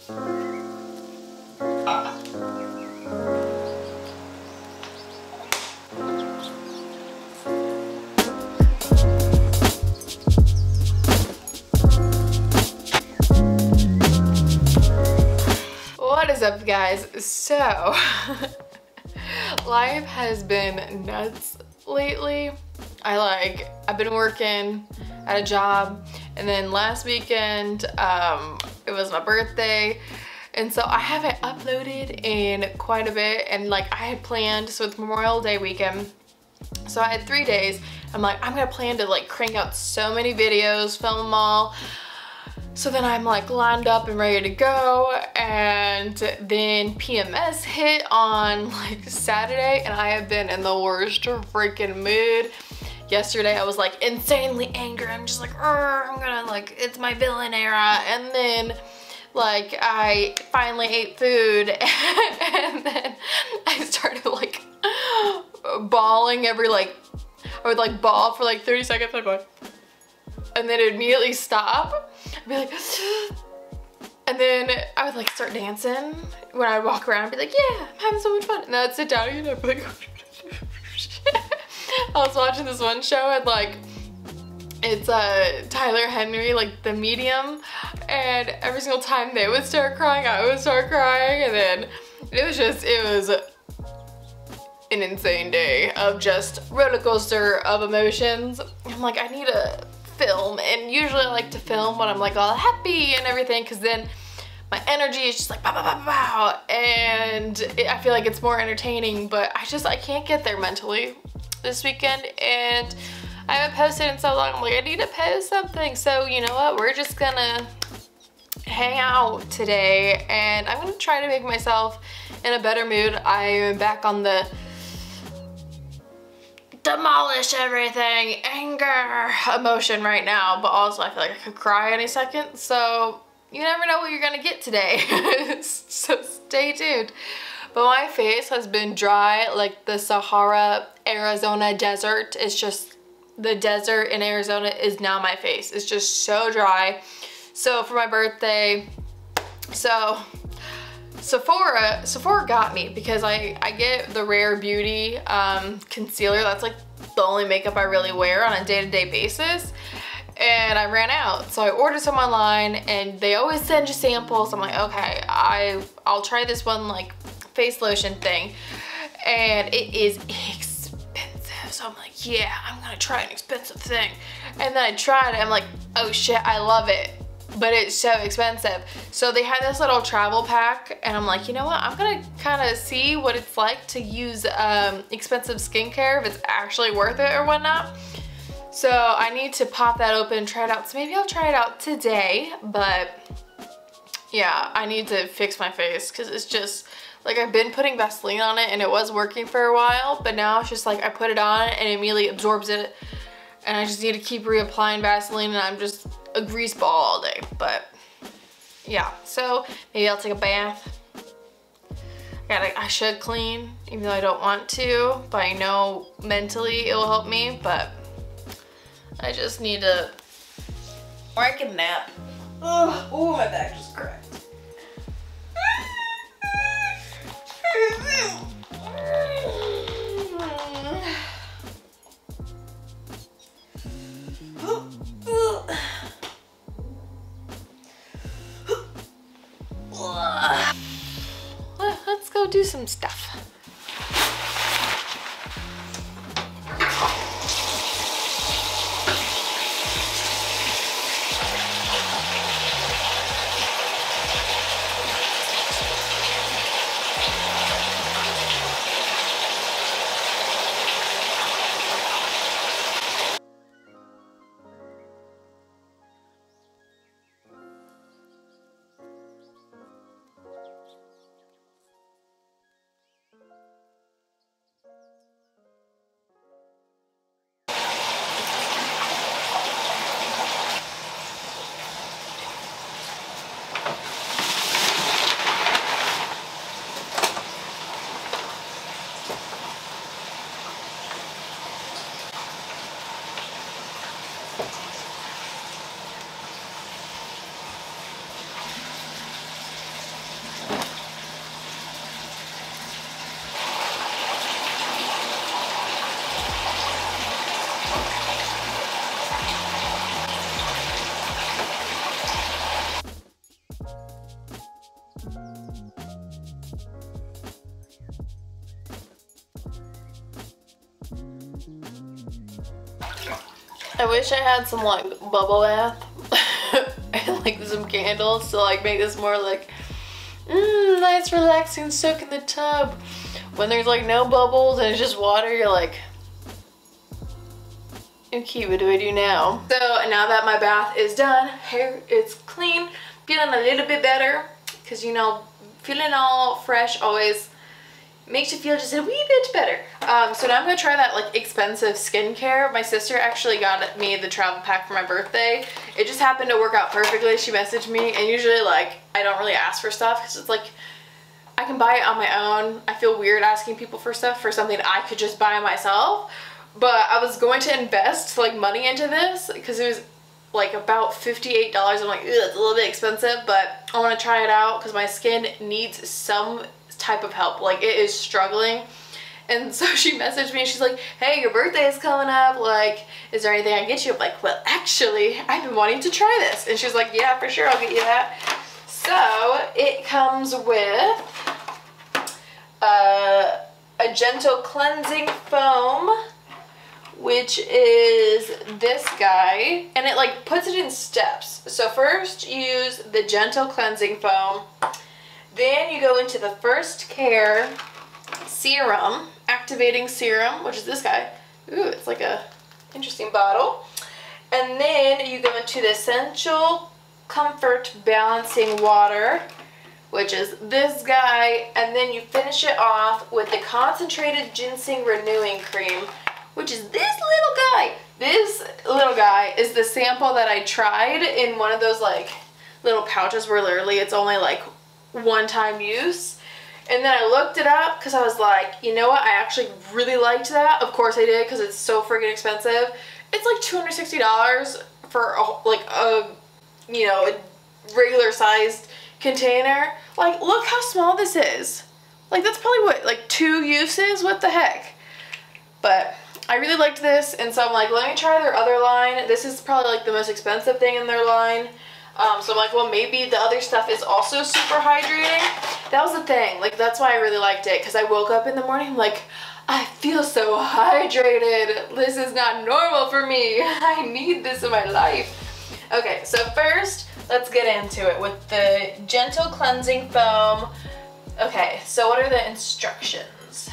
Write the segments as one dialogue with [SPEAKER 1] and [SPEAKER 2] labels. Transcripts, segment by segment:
[SPEAKER 1] What is up, guys? So life has been nuts lately. I've been working at a job, and then last weekend it was my birthday, and so I haven't uploaded in quite a bit. And like I had planned, so it's Memorial Day weekend, so I had 3 days. I'm like, I'm gonna plan to like crank out so many videos, film them all. So then I'm like lined up and ready to go, and then PMS hit on like Saturday, and I have been in the worst freaking mood. Yesterday I was like insanely angry. I'm just like, I'm gonna like, it's my villain era. And then like I finally ate food and then I started like bawling every like, I would like bawl for like 30 seconds. I'd go like, and then immediately stop. I'd be like, and then I would like start dancing when I would walk around and be like, yeah, I'm having so much fun. And then I'd sit down again and I'd be like, I was watching this one show, and like, it's Tyler Henry, like The Medium, and every single time they would start crying, I would start crying, and then it was an insane day of just roller coaster of emotions. I'm like, I need to film, and usually I like to film when I'm like all happy and everything, because then my energy is just like pow, pow, pow, pow, and I feel like it's more entertaining, but I can't get there mentally this weekend, and I haven't posted in so long. I'm like, I need to post something. So you know what, we're just gonna hang out today, and I'm gonna try to make myself in a better mood. I am back on the demolish everything anger emotion right now, but also I feel like I could cry any second, so you never know what you're gonna get today. So stay tuned. But my face has been dry like the Sahara Arizona desert. It's just, the desert in Arizona is now my face. It's just so dry. So for my birthday, so Sephora got me, because I get the Rare Beauty concealer. That's like the only makeup I really wear on a day-to-day basis, and I ran out. So I ordered some online, and they always send you samples. I'm like, okay, I'll try this one like face lotion thing, and it is expensive. So I'm like, yeah, I'm gonna try an expensive thing. And then I tried it, I'm like, oh shit, I love it, but it's so expensive. So they had this little travel pack, and I'm like, you know what, I'm gonna kind of see what it's like to use expensive skincare, if it's actually worth it or whatnot. So I need to pop that open and try it out. So maybe I'll try it out today, but yeah, I need to fix my face, because it's just like, I've been putting Vaseline on it and it was working for a while, but now it's just like I put it on and it immediately absorbs it, and I just need to keep reapplying Vaseline, and I'm just a grease ball all day. But yeah, so maybe I'll take a bath. I should clean, even though I don't want to, but I know mentally it will help me, but I just need to, or I can nap. Oh, my back just cracked. Let's go do some stuff. I wish I had some like bubble bath and like some candles to like make this more like nice relaxing soak in the tub. When there's like no bubbles and it's just water, you're like, okay, what do I do now? So now that my bath is done, hair is clean, feeling a little bit better, because you know, feeling all fresh always makes you feel just a wee bit better. So now I'm gonna try that like expensive skincare. My sister actually got me the travel pack for my birthday. It just happened to work out perfectly. She messaged me, and usually like I don't really ask for stuff because it's like I can buy it on my own. I feel weird asking people for stuff for something I could just buy myself. But I was going to invest like money into this because it was like about $58. I'm like, ew, it's a little bit expensive, but I want to try it out because my skin needs some type of help. Like it is struggling. And so she messaged me and she's like, hey, your birthday is coming up, like is there anything I can get you? I'm like, well actually I've been wanting to try this. And she's like, yeah, for sure, I'll get you that. So it comes with a gentle cleansing foam, which is this guy, and it like puts it in steps. So first you use the gentle cleansing foam, then you go into the First Care serum, activating serum, which is this guy. Ooh, it's like a interesting bottle. And then you go into the Essential Comfort Balancing Water, which is this guy, and then you finish it off with the Concentrated Ginseng Renewing Cream, which is this little guy. This little guy is the sample that I tried in one of those like little pouches where literally it's only like one-time use. And then I looked it up because I was like, you know what, I actually really liked that. Of course I did because it's so freaking expensive. It's like $260 for a you know, a regular sized container. Like look how small this is. Like that's probably what, like 2 uses? What the heck? But I really liked this, and so I'm like, let me try their other line. This is probably like the most expensive thing in their line. So I'm like, well, maybe the other stuff is also super hydrating. That was the thing. Like, that's why I really liked it, because I woke up in the morning, I'm like, I feel so hydrated. This is not normal for me. I need this in my life. Okay, so first, let's get into it with the Gentle Cleansing Foam. Okay, so what are the instructions?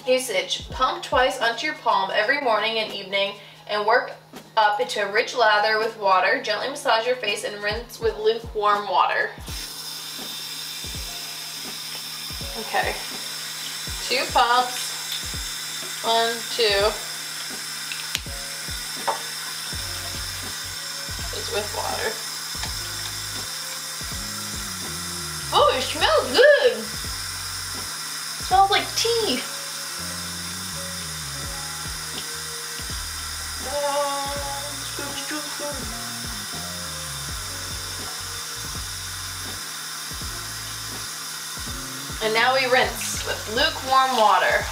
[SPEAKER 1] Usage: pump twice onto your palm every morning and evening and work up into a rich lather with water. Gently massage your face and rinse with lukewarm water. Okay, 2 pumps. 1, 2. Just with water. Oh, it smells good. It smells like tea. And now we rinse with lukewarm water.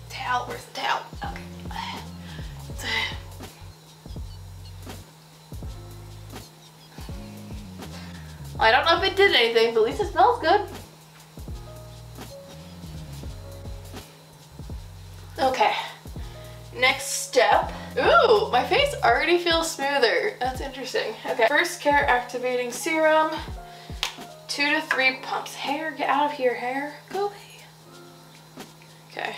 [SPEAKER 1] Towel, where's the towel? Okay. I don't know if it did anything, but at least it smells good. Okay, next step. Ooh, my face already feels smoother. That's interesting. Okay, First Care Activating Serum. 2 to 3 pumps. Hair, get out of here, hair. Go away. Okay.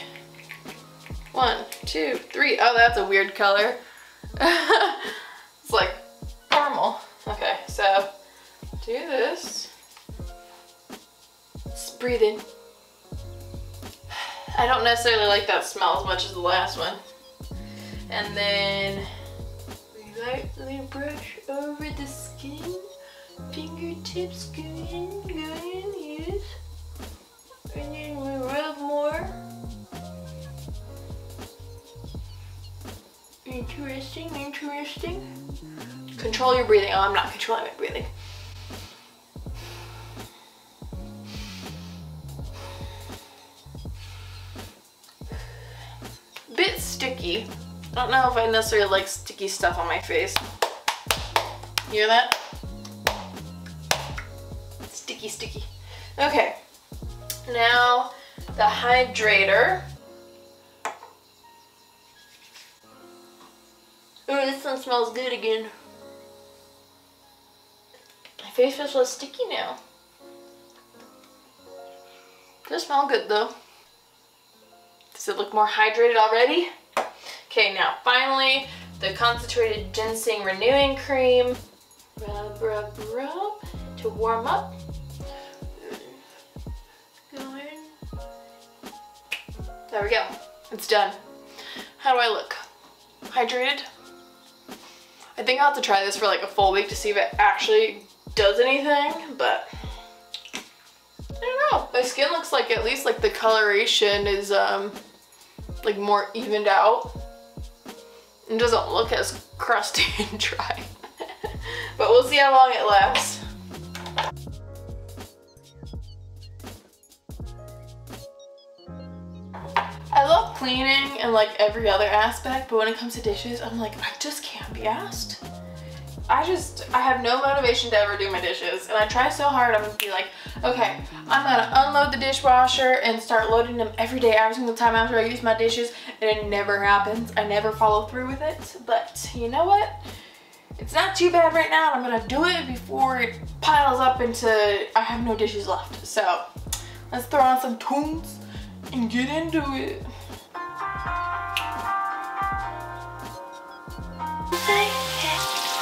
[SPEAKER 1] 1, 2, 3. Oh, that's a weird color. It's like caramel. Okay, so do this. Just breathe in. I don't necessarily like that smell as much as the last one. And then we lightly brush over the skin. Fingertips go in, yes. And then we rub more. Interesting, interesting. Control your breathing. Oh, I'm not controlling my breathing. Bit sticky. I don't know if I necessarily like sticky stuff on my face. You hear that? Sticky, sticky. Okay. Now the hydrator. Ooh, this one smells good again. My face feels so sticky now. Does smell good though. Does it look more hydrated already? Okay, now finally the concentrated ginseng renewing cream. Rub, rub, rub to warm up. There we go. It's done. How do I look? Hydrated? I think I'll have to try this for like a full week to see if it actually does anything, but I don't know. My skin looks like at least like the coloration is like more evened out and doesn't look as crusty and dry. But we'll see how long it lasts. I love cleaning and like every other aspect, but when it comes to dishes, I'm like, I just can't be asked. I have no motivation to ever do my dishes, and I try so hard. I'm gonna be like, okay, I'm gonna unload the dishwasher and start loading them every day, every single time after I use my dishes, and it never happens. I never follow through with it, but you know what? It's not too bad right now, and I'm gonna do it before it piles up into I have no dishes left. So let's throw on some tunes and get into it.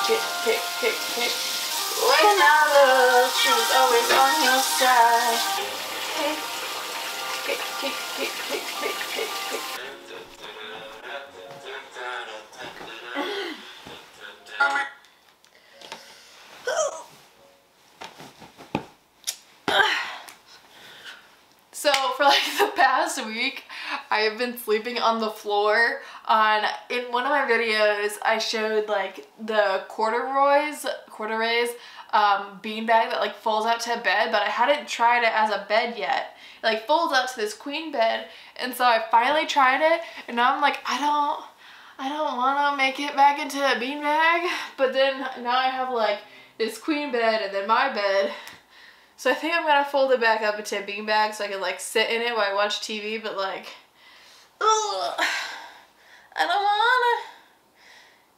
[SPEAKER 1] Kick, kick, kick, kick. When I love, she was always on your side. Kick, kick, kick, kick, kick, kick, kick, kick. So for like the past week, I have been sleeping on the floor. In one of my videos, I showed like the corduroys beanbag that like folds out to a bed, but I hadn't tried it as a bed yet. It like folds out to this queen bed, and so I finally tried it, and now I'm like, I don't want to make it back into a beanbag, but then now I have like this queen bed and then my bed. So I think I'm gonna fold it back up into a beanbag so I can like sit in it while I watch TV, but like, ugh, I don't wanna.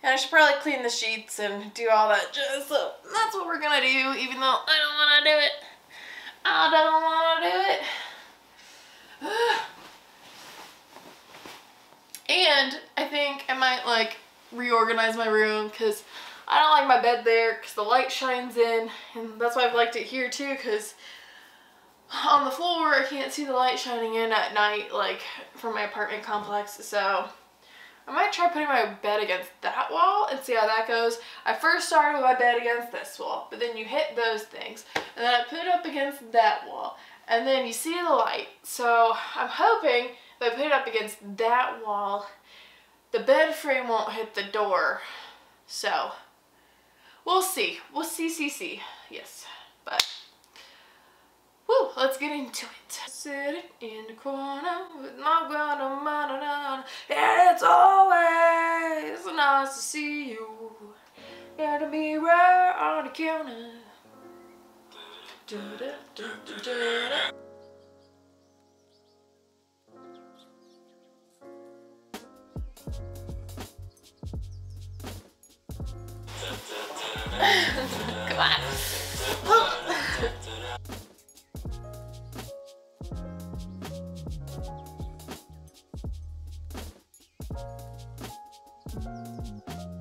[SPEAKER 1] And I should probably clean the sheets and do all that jazz, so that's what we're gonna do, even though I don't wanna do it. I don't wanna do it. And I think I might like reorganize my room because I don't like my bed there because the light shines in, and that's why I've liked it here too, because on the floor I can't see the light shining in at night like from my apartment complex. So I might try putting my bed against that wall and see how that goes. I first started with my bed against this wall, but then you hit those things, and then I put it up against that wall, and then you see the light. So I'm hoping if I put it up against that wall, the bed frame won't hit the door. So we'll see. We'll see. Yes. But woo, let's get into it. Sitting in the corner with my guantanamo, and it's always nice to see you. Got a mirror on the counter. Come on.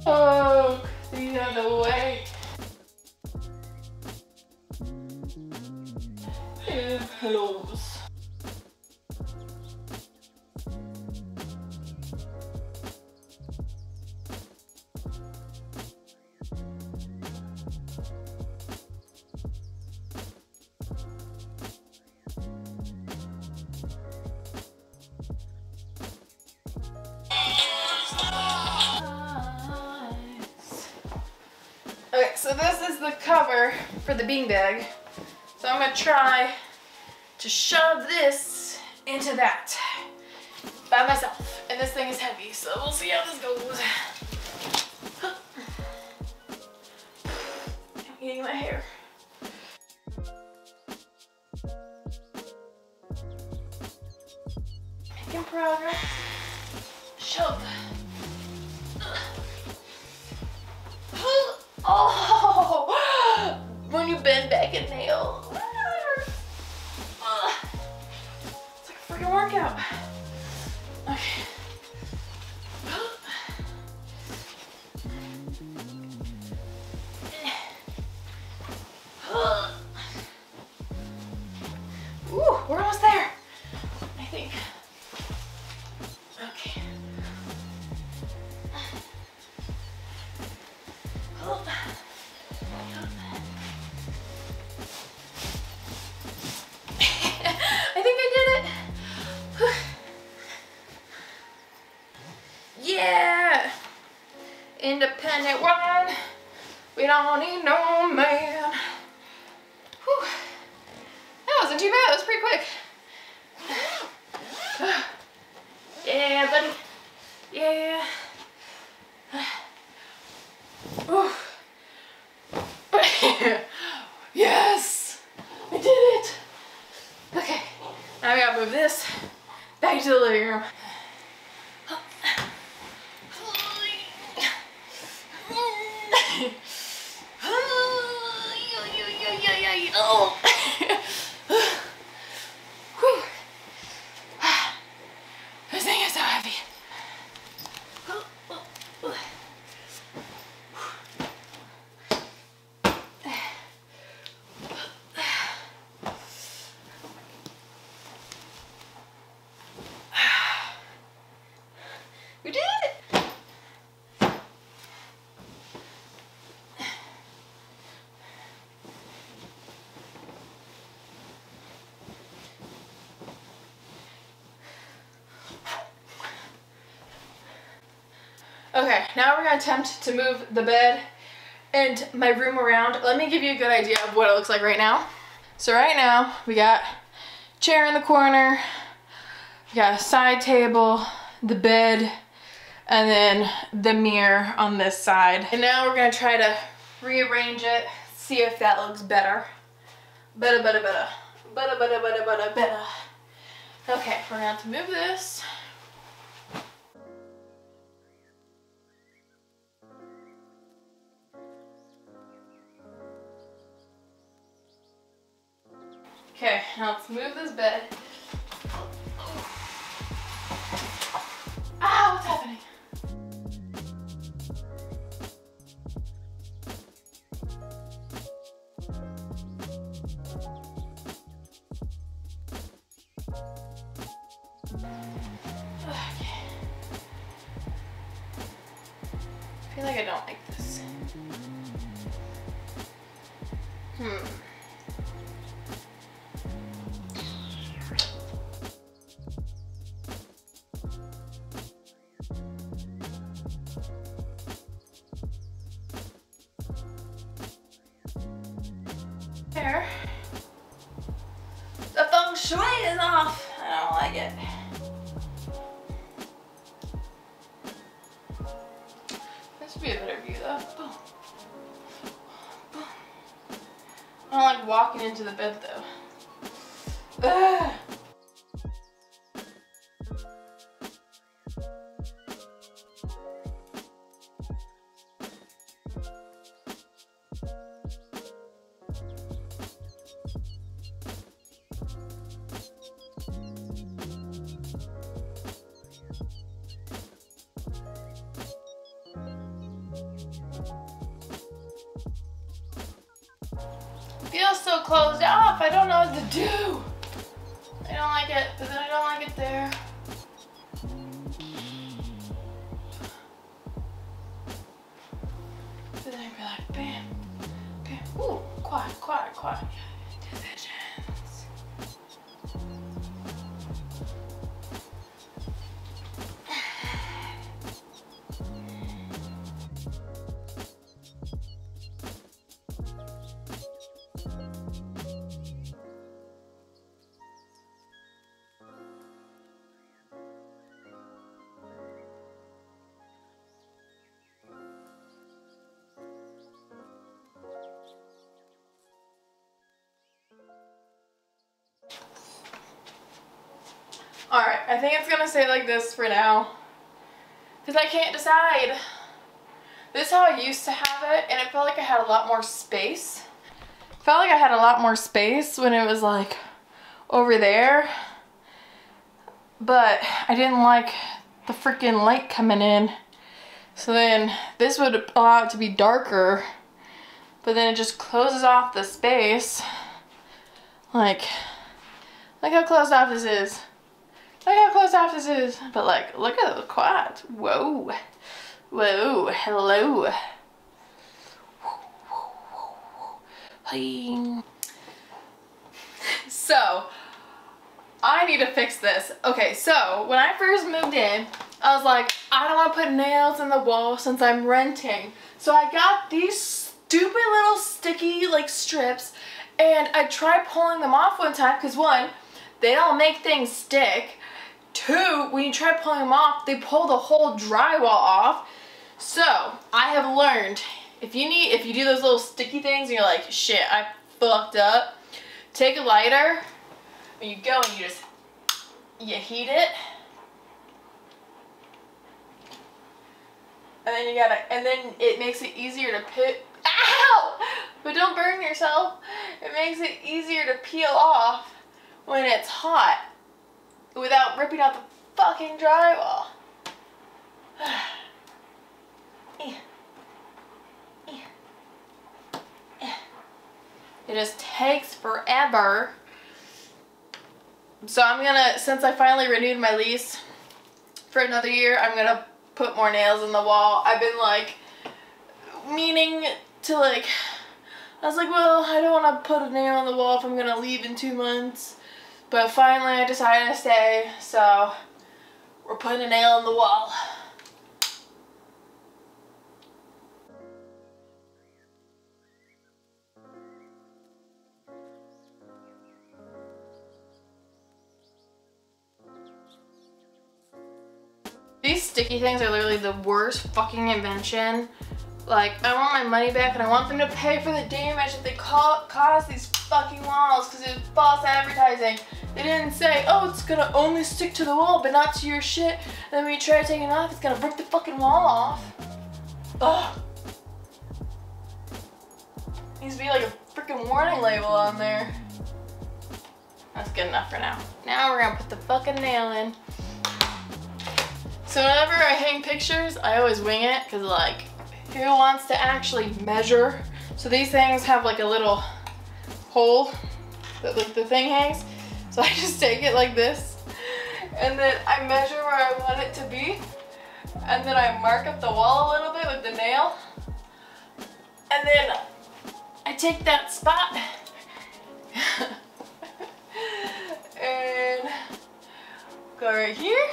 [SPEAKER 1] Oh, the other way. Hellos. Okay, so this is the cover for the beanbag. So I'm gonna try to shove this into that by myself. And this thing is heavy, so we'll see how this goes. I'm eating my hair. Shove. Oh, when you bend back a nail. It's like a freaking workout. Okay. Ooh, we're almost there, I think. Okay. I think I did it. Yeah. Independent woman. We don't need no man. Whew. That wasn't too bad. That was pretty quick. Yeah, buddy. Yeah. Ooh. Yes. I did it. Okay. Now we gotta move this back to the living room. Oh. This thing is so heavy. We did it. Okay, now we're gonna attempt to move the bed and my room around. Let me give you a good idea of what it looks like right now. So right now, we got a chair in the corner, we got a side table, the bed, and then the mirror on this side. And now we're gonna try to rearrange it, see if that looks better. Better. Okay, we're gonna have to move this. Okay, now let's move this bed. Ah, what's happening? Okay. I feel like I don't like this. There. The feng shui is off. I don't like it. This would be a better view though. Boom. Boom. I don't like walking into the bed though. Ugh. Feels so closed off. I don't know what to do. I don't like it, but then I don't like it there. But then I'd be like, bam. Okay. Ooh, quad. Divisions. Alright, I think it's gonna stay like this for now. because I can't decide. This is how I used to have it, and it felt like I had a lot more space. Felt like I had a lot more space when it was like over there, but I didn't like the freaking light coming in. So then this would allow it to be darker, but then it just closes off the space. Like, look how closed off this is. Look how closed off this is. But like, look at the quad. Whoa. Whoa, hello. So, I need to fix this. Okay, so when I first moved in, I was like, I don't want to put nails in the wall since I'm renting. So I got these stupid little sticky like strips, and I tried pulling them off one time because one, they don't make things stick. Two, when you try pulling them off, they pull the whole drywall off. So I have learned, if you do those little sticky things and you're like, shit, I fucked up, take a lighter and you go and you heat it. And then it makes it easier to ow! But don't burn yourself. It makes it easier to peel off when it's hot without ripping out the fucking drywall. It just takes forever. So I'm gonna, since I finally renewed my lease for another year, I'm gonna put more nails in the wall. I've been like meaning to like, I was like, well, I don't want to put a nail on the wall if I'm gonna leave in 2 months. But finally I decided to stay, so we're putting a nail in the wall. These sticky things are literally the worst fucking invention. Like, I want my money back and I want them to pay for the damage that they caused these fucking walls because it was false advertising. They didn't say, oh, it's gonna only stick to the wall but not to your shit. And then when you try taking it off, it's gonna rip the fucking wall off. Ugh. Needs to be like a freaking warning label on there. That's good enough for now. Now we're gonna put the fucking nail in. So whenever I hang pictures, I always wing it because like, who wants to actually measure? So these things have like a little hole that like the thing hangs. So I just take it like this and then I measure where I want it to be and then I mark up the wall a little bit with the nail and then I take that spot and go right here.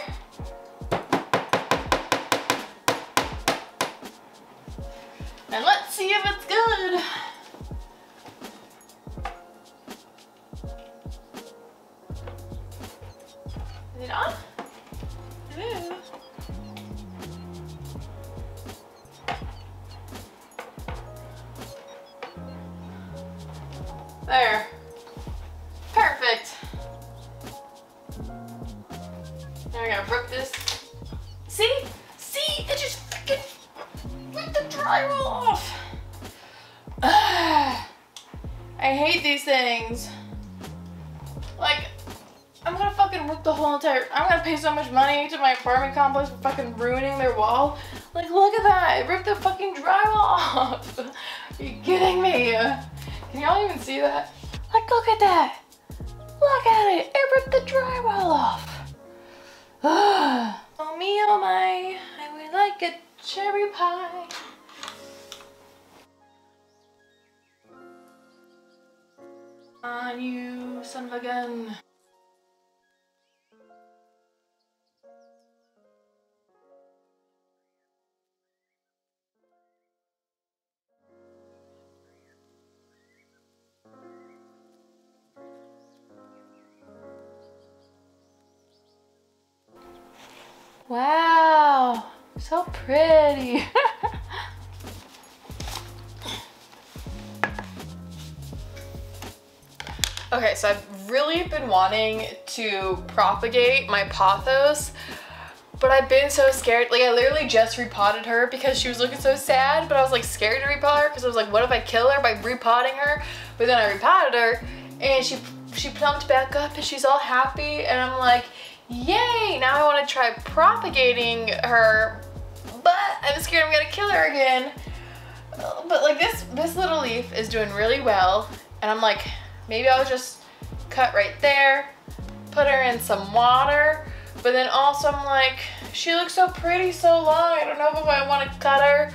[SPEAKER 1] And let's see if it's good. Is it on? Hello. There. Perfect. Now we're gonna rip this. See? See? It just freaking ripped the drywall off. I hate these things. Like, I'm gonna fucking rip the whole entire, I'm gonna pay so much money to my apartment complex for fucking ruining their wall. Like, look at that, it ripped the fucking drywall off. Are you kidding me? Can y'all even see that? Like, look at that. Look at it, it ripped the drywall off. Oh me, oh my, I would like a cherry pie. On you, son of a gun. Wow, so pretty. Okay, so I've really been wanting to propagate my pothos, But I've been so scared. Like I literally just repotted her because she was looking so sad, but I was like scared to repot her because I was like, what if I kill her by repotting her? But then I repotted her and she plumped back up and she's all happy and I'm like, yay, now I want to try propagating her, but I'm scared I'm gonna kill her again. But like this little leaf is doing really well and I'm like, maybe I'll just cut right there, put her in some water. But then also I'm like, she looks so pretty so long. I don't know if I want to cut her,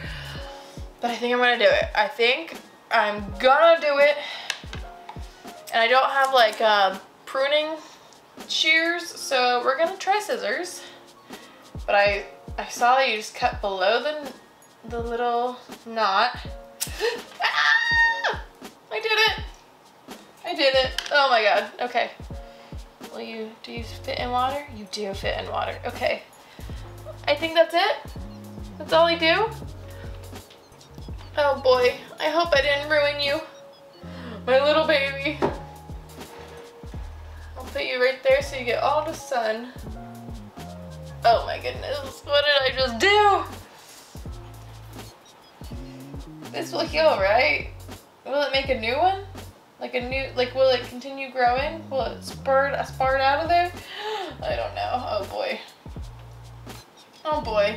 [SPEAKER 1] but I think I'm gonna do it. I think I'm gonna do it. And I don't have like pruning shears, so we're gonna try scissors. But I saw that you just cut below the little knot. Ah! I did it. I did it. Oh my god. Okay. Do you fit in water? You do fit in water. Okay. I think that's it. That's all I do. Oh boy. I hope I didn't ruin you. My little baby. I'll put you right there so you get all the sun. Oh my goodness. What did I just do? This will heal, right? Will it make a new one? Will it continue growing? Will it spurt out of there? I don't know. Oh boy. Oh boy.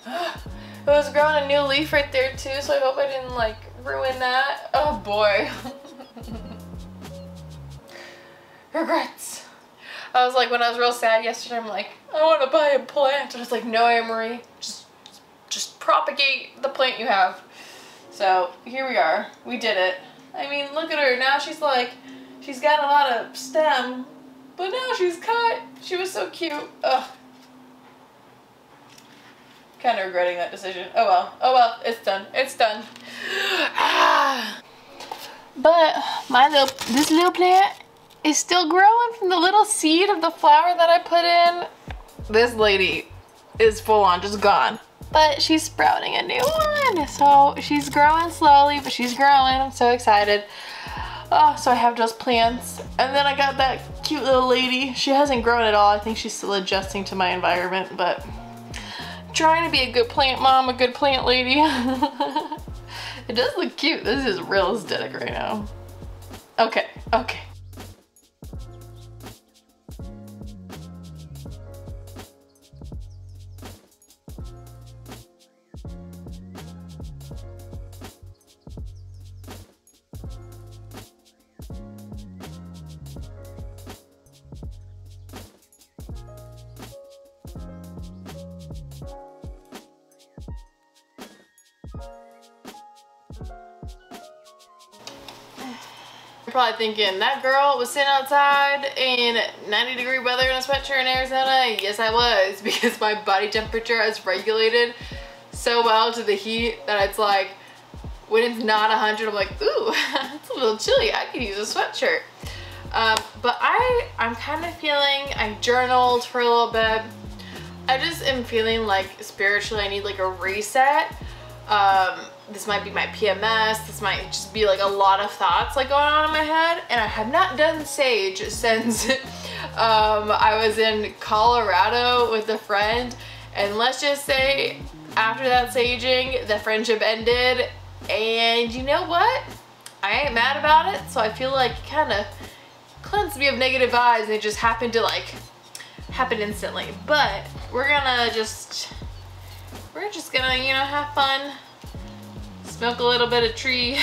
[SPEAKER 1] It was growing a new leaf right there too, so I hope I didn't like ruin that. Oh boy. Regrets. I was like, when I was real sad yesterday, I'm like, I want to buy a plant. And I was like, no, Anne-Marie, just propagate the plant you have. So here we are. We did it. I mean, look at her. Now she's like, she's got a lot of stem, but now she's cut. She was so cute. Ugh. Kind of regretting that decision. Oh well. Oh well. It's done. It's done. But this little plant is still growing from the little seed of the flower that I put in. This lady is full on just gone. But she's sprouting a new one. So she's growing slowly, but she's growing. I'm so excited. Oh, so I have those plants. And then I got that cute little lady. She hasn't grown at all. I think she's still adjusting to my environment, but trying to be a good plant mom, a good plant lady. It does look cute. This is real aesthetic right now. Okay, okay. You're probably thinking, that girl was sitting outside in 90-degree weather in a sweatshirt in Arizona. Yes, I was, because my body temperature is regulated so well to the heat that it's like, when it's not 100, I'm like, ooh, it's a little chilly. I could use a sweatshirt. But I'm kind of feeling, I journaled for a little bit. I just am feeling like spiritually I need like a reset. This might be my PMS, this might just be like a lot of thoughts like going on in my head, and I have not done sage since I was in Colorado with a friend, and let's just say after that saging the friendship ended, and you know what? I ain't mad about it, so I feel like it kind of cleansed me of negative vibes and it just happened to like happen instantly. But we're just gonna, you know, have fun. Smoke a little bit of tree.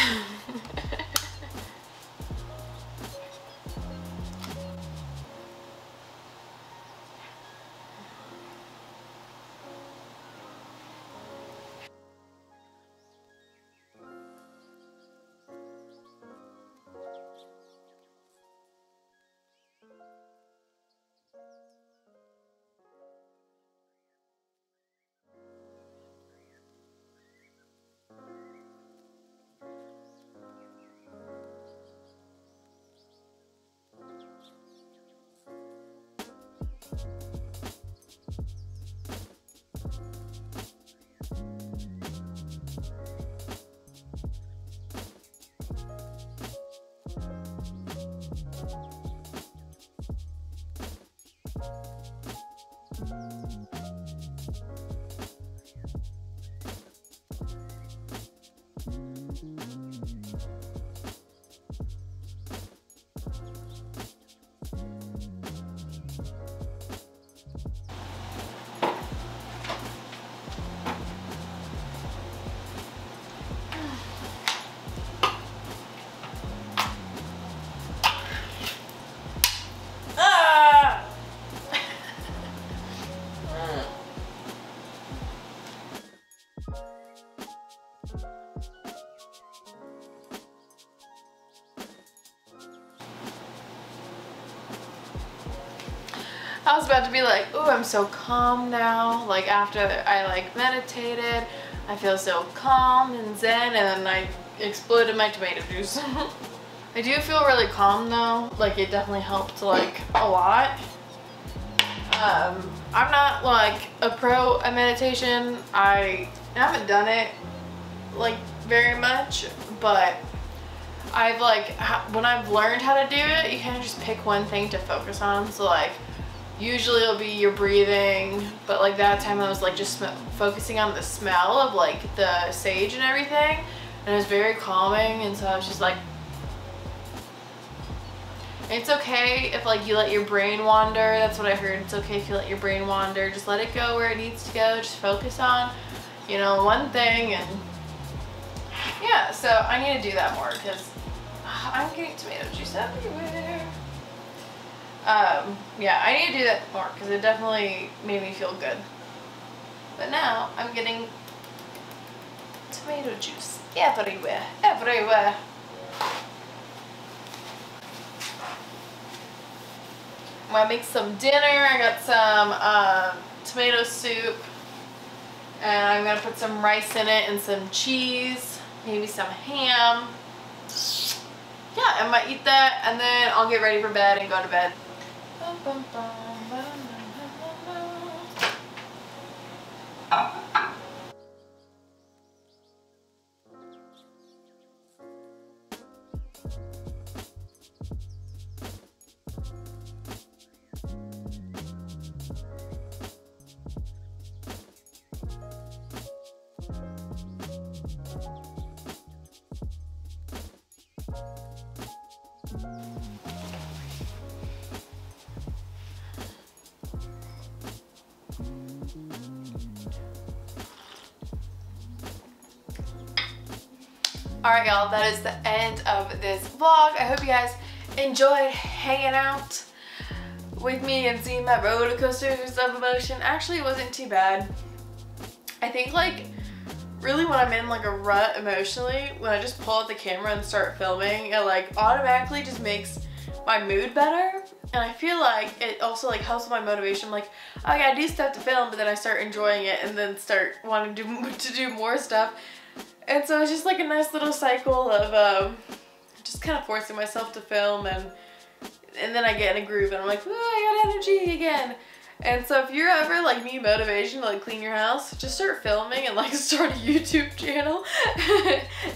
[SPEAKER 1] I was about to be like, ooh, I'm so calm now. Like after I like meditated, I feel so calm and zen, and then I exploded my tomato juice. I do feel really calm though. Like it definitely helped like a lot. I'm not like a pro at meditation. I haven't done it like very much, but I've like, when I've learned how to do it, you kind of just pick one thing to focus on. So like, usually it'll be your breathing, but like that time I was like just focusing on the smell of like the sage and everything, and it was very calming. And so I was just like, it's okay if like you let your brain wander. That's what I heard. It's okay if you let your brain wander. Just let it go where it needs to go. Just focus on, you know, one thing. And yeah, so I need to do that more because I'm getting tomato juice everywhere. Yeah, I need to do that more because it definitely made me feel good. But now I'm getting tomato juice everywhere, everywhere. I'm gonna make some dinner. I got some tomato soup, and I'm gonna put some rice in it and some cheese, maybe some ham. Yeah, I might eat that, and then I'll get ready for bed and go to bed. Alright y'all, that is the end of this vlog. I hope you guys enjoyed hanging out with me and seeing my roller coasters of emotion. Actually, it wasn't too bad. I think like really when I'm in like a rut emotionally, when I just pull out the camera and start filming, it like automatically just makes my mood better. And I feel like it also like helps with my motivation. I'm like, oh, I gotta do stuff to film, but then I start enjoying it and then start wanting to do more stuff. And so it's just like a nice little cycle of just kind of forcing myself to film, and then I get in a groove and I'm like, oh, I got energy again. And so if you're ever like need motivation to like clean your house, just start filming and like start a YouTube channel.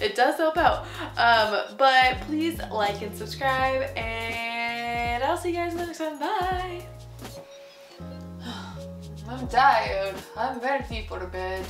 [SPEAKER 1] It does help out. But please like and subscribe, and I'll see you guys next time. Bye. I'm tired. I'm ready for the bed.